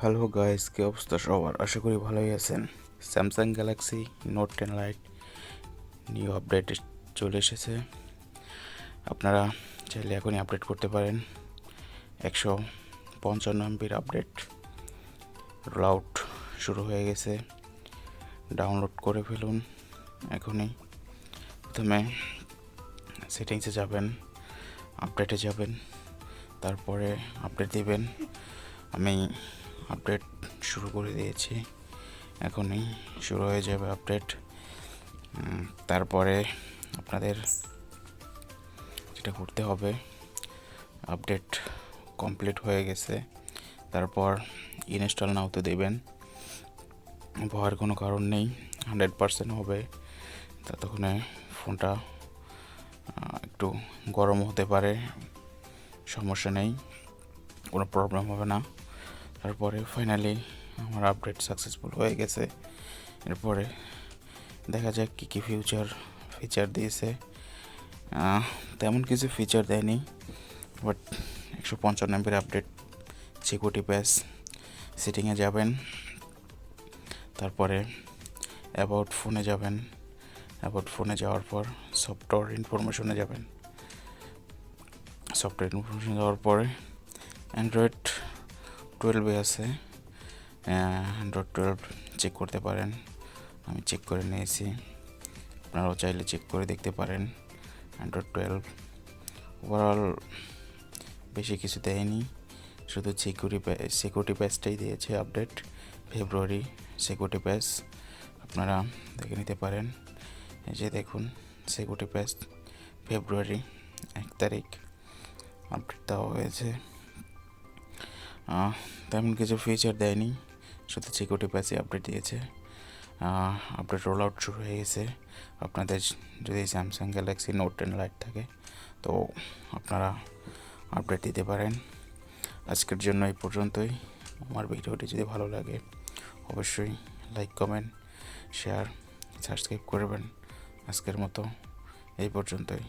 Hello guys, কি অবস্থা সবার? আশা করি ভালোই আছেন। Samsung Galaxy note 10 light new update চলে এসেছে। আপনারা চাইলে এখনই আপডেট করতে পারেন। 155 MBর আপডেট রোল আউট শুরু হয়ে গেছে। ডাউনলোড করে ফেলুন এখনই। প্রথমে সেটিংসে যাবেন, আপডেটে যাবেন, তারপরে আপডেট দিবেন। আমি আপডেট শুরু করে দিয়েছি, এখনই শুরু হয়ে যাবে আপডেট। তারপরে আপনাদের যেটা করতে হবে, আপডেট কমপ্লিট হয়ে গেছে, তারপর ইনস্টল নাওতে দেবেন। ভয়ের কোনো কারণ নেই, 100% হবে। ততক্ষণে ফোনটা একটু গরম হতে পারে, সমস্যা নেই, কোনো প্রবলেম হবে না। তারপরে ফাইনালি আমার আপডেট সাকসেসফুল হয়ে গেছে। এরপরে দেখা যাক কী কী ফিচার দিয়েছে। তেমন কিছু ফিচার দেয়নি, বাট 155 MBর আপডেট। সিকিউরিটি প্যাচ সেটিংয়ে যাবেন, তারপরে অ্যাবাউট ফোনে যাবেন। অ্যাবাউট ফোনে যাওয়ার পর সফটওয়্যার ইনফরমেশনে যাবেন। সফটওয়্যার ইনফরমেশন যাওয়ার পরে অ্যান্ড্রয়েড 12 আছে, অ্যান্ড্রয়েড 12 চেক করতে পারেন। আমি চেক করে নিয়েছি, আপনারাও চাইলে চেক করে দেখতে পারেন। অ্যান্ড্রয়েড 12 ওভারঅল বেশি কিছু দেয়নি, শুধু সিকিউরিটি প্যাচটাই দিয়েছে আপডেট। ফেব্রুয়ারি সিকিউরিটি প্যাচ আপনারা দেখে নিতে পারেন। এই যে দেখুন, সিকিউরিটি প্যাচ ফেব্রুয়ারি 1 তারিখ আপডেট দেওয়া হয়েছে। তেমন কিছু ফিচার দেয়নি, শুধু সিকিউরিটি প্যাচে আপডেট দিয়েছে। আপডেট রোল আউট শুরু হয়ে গেছে। আপনাদের যদি স্যামসাং গ্যালাক্সি নোট 10 লাইট থাকে তো আপনারা আপডেট দিতে পারেন। আজকের জন্য এই পর্যন্তই। আমার ভিডিওটি যদি ভালো লাগে অবশ্যই লাইক, কমেন্ট, শেয়ার, সাবস্ক্রাইব করবেন। আজকের মতো এই পর্যন্তই।